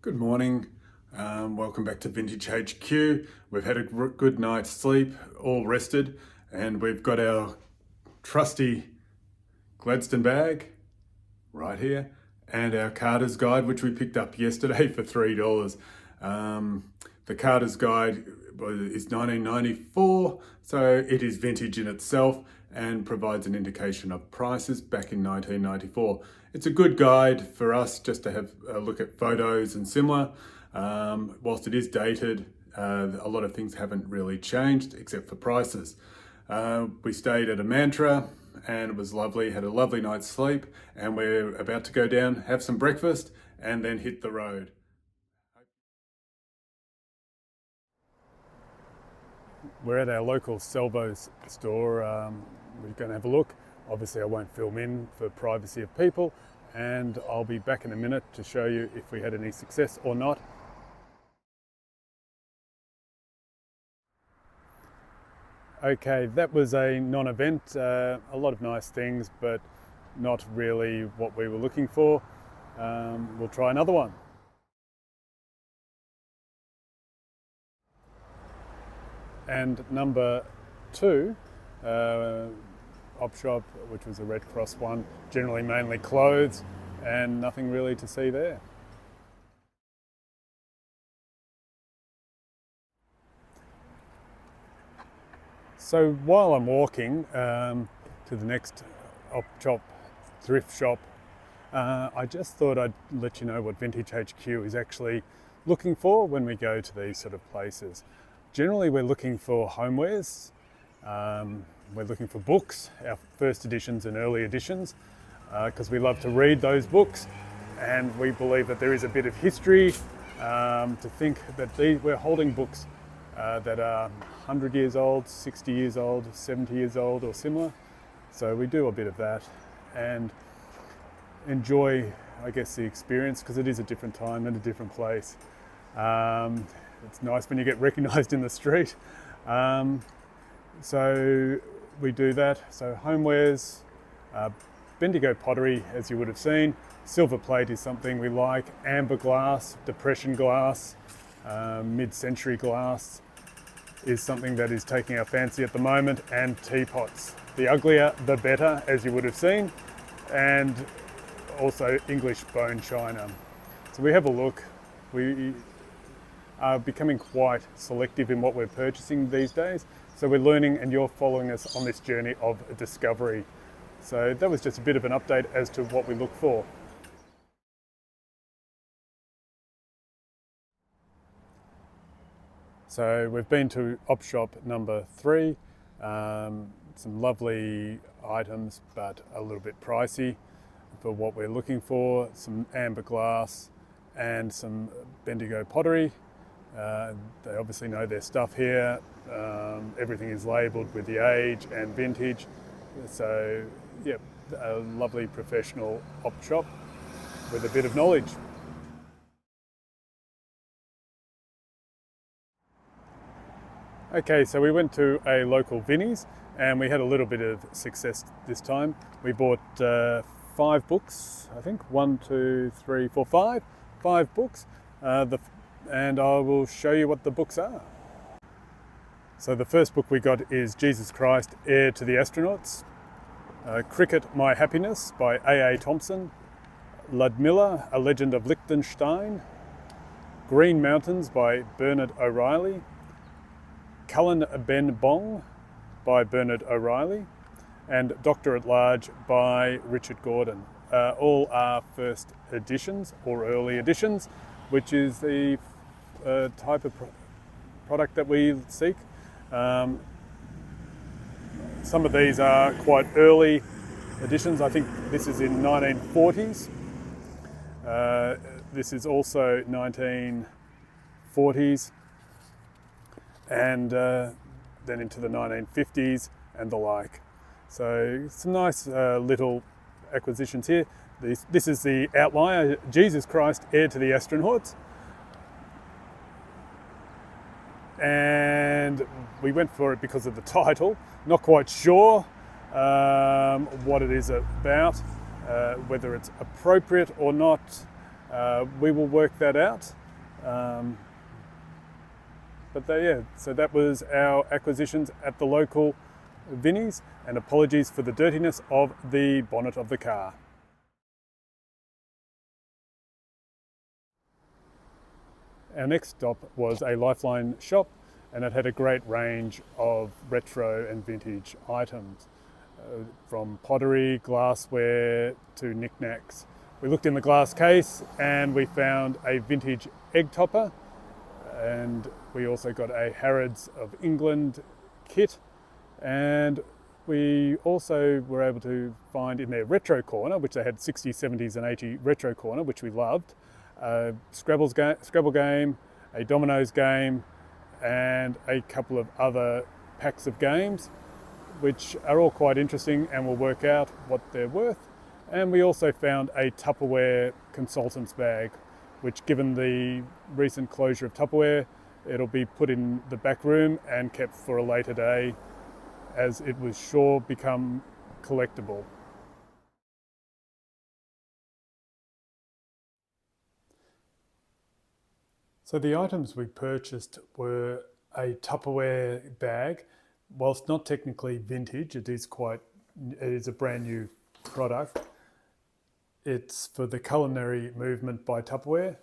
Good morning. Welcome back to Vintage HQ. We've had a good night's sleep, all rested, and we've got our trusty Gladstone bag right here and our Carter's Guide, which we picked up yesterday for $3. The Carter's Guide is 1994, so it is vintage in itself and provides an indication of prices back in 1994. It's a good guide for us just to have a look at photos and similar. Whilst it is dated, a lot of things haven't really changed except for prices. We stayed at a Mantra and it was lovely, had a lovely night's sleep, and we're about to go down, have some breakfast, and then hit the road. We're at our local Salvo's store. We're going to have a look. Obviously I won't film in for privacy of people, and I'll be back in a minute to show you if we had any success or not. Okay, that was a non-event. A lot of nice things, but not really what we were looking for. We'll try another one. And number two, op shop, which was a Red Cross one, generally mainly clothes, and nothing really to see there. So while I'm walking to the next op shop, thrift shop, I just thought I'd let you know what Vintage HQ is actually looking for when we go to these sort of places. Generally we're looking for homewares, we're looking for books, our first editions and early editions, because we love to read those books, and we believe that there is a bit of history to think that we're holding books that are 100 years old, 60 years old, 70 years old or similar. So we do a bit of that and enjoy, I guess, the experience, because it is a different time and a different place. It's nice when you get recognised in the street. So we do that. So homewares, Bendigo pottery, as you would have seen. Silver plate is something we like. Amber glass, depression glass, mid-century glass is something that is taking our fancy at the moment, and teapots. The uglier, the better, as you would have seen, and also English bone china. So we have a look. We are becoming quite selective in what we're purchasing these days. So we're learning, and you're following us on this journey of discovery. So that was just a bit of an update as to what we look for. So we've been to op shop number 3. Some lovely items, but a little bit pricey for what we're looking for. Some amber glass and some Bendigo pottery. They obviously know their stuff here. Everything is labelled with the age and vintage. So, yeah, a lovely professional op shop with a bit of knowledge. Okay, so we went to a local Vinnie's and we had a little bit of success this time. We bought 5 books, I think. 1, 2, 3, 4, 5. 5 books. And I will show you what the books are. So the first book we got is Jesus Christ, Heir to the Astronauts. Cricket, My Happiness by A.A. Thompson. Ludmilla, A Legend of Liechtenstein. Green Mountains by Bernard O'Reilly. Cullen Ben Bong by Bernard O'Reilly, and Doctor at Large by Richard Gordon. All are first editions or early editions, which is the type of product that we seek. Some of these are quite early editions. I think this is in 1940s. This is also 1940s. And then into the 1950s and the like. So some nice little acquisitions here. This is the outlier, Jesus Christ, Heir to the Astronauts. And we went for it because of the title. Not quite sure what it is about, whether it's appropriate or not. We will work that out. So that was our acquisitions at the local Vinnies, and apologies for the dirtiness of the bonnet of the car. Our next stop was a Lifeline shop, and it had a great range of retro and vintage items, from pottery, glassware to knickknacks. We looked in the glass case and we found a vintage egg topper, and we also got a Harrods of England kit, and we also were able to find in their retro corner, which they had 60s, 70s and 80s retro corner, which we loved, a Scrabble game, a Dominoes game, and a couple of other packs of games, which are all quite interesting and we'll work out what they're worth. And we also found a Tupperware consultant's bag, which, given the recent closure of Tupperware, it'll be put in the back room and kept for a later day, as it was sure become collectible. So the items we purchased were a Tupperware bag. Whilst not technically vintage, it is a brand new product. It's for the culinary movement by Tupperware,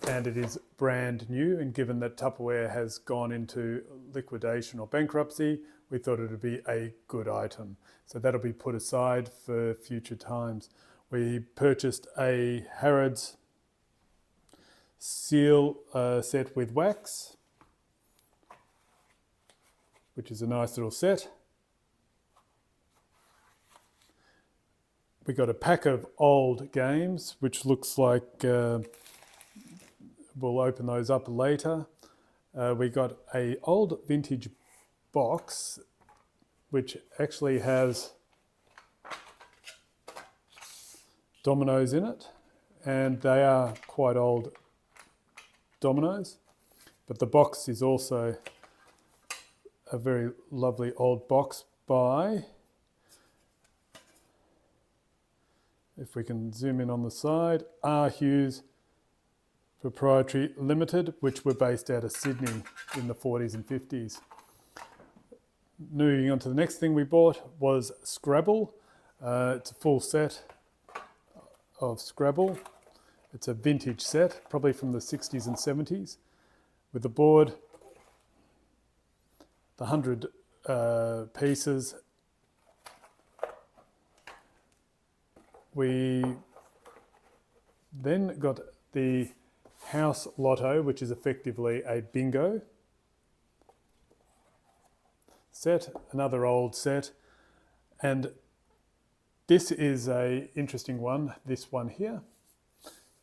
and it is brand new, and given that Tupperware has gone into liquidation or bankruptcy, we thought it would be a good item. So that'll be put aside for future times. We purchased a Harrods seal set with wax, which is a nice little set. We got a pack of old games, which looks like we'll open those up later. We got a old vintage box, which actually has dominoes in it, and they are quite old dominoes, but the box is also a very lovely old box by, if we can zoom in on the side, R. Hughes Proprietary Limited, which were based out of Sydney in the 40s and 50s. Moving on to the next thing we bought was Scrabble. It's a full set of Scrabble. It's a vintage set, probably from the 60s and 70s, with the board, the 100 pieces. We then got the House Lotto, which is effectively a bingo set, another old set. And this is an interesting one, this one here.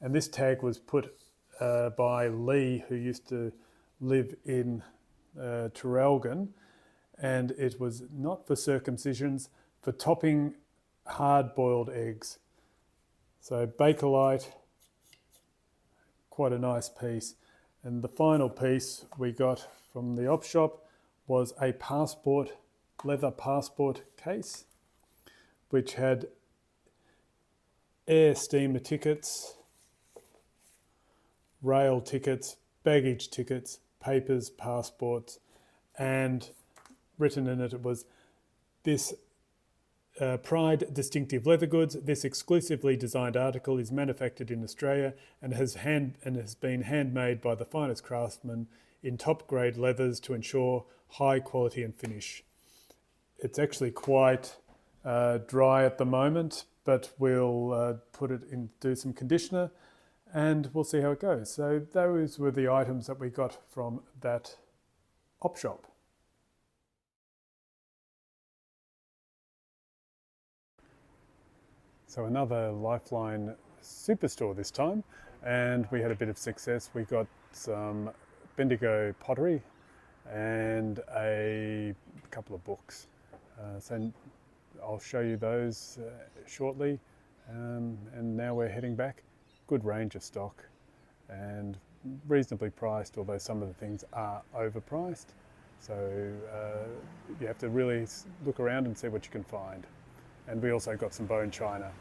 And this tag was put by Lee, who used to live in Traralgon, and it was not for circumcisions, for topping hard-boiled eggs. So Bakelite, quite a nice piece. And the final piece we got from the op shop was a leather passport case, which had air steamer tickets, rail tickets, baggage tickets, papers, passports, and written in it was, "This Pride distinctive leather goods. This exclusively designed article is manufactured in Australia and has been handmade by the finest craftsmen in top grade leathers to ensure high quality and finish." It's actually quite dry at the moment, but we'll put it in, do some conditioner, and we'll see how it goes. So those were the items that we got from that op shop. So another Lifeline superstore this time, and we had a bit of success. We got some Bendigo pottery and a couple of books. So I'll show you those shortly. And now we're heading back. Good range of stock and reasonably priced, although some of the things are overpriced. So you have to really look around and see what you can find. And we also got some bone china.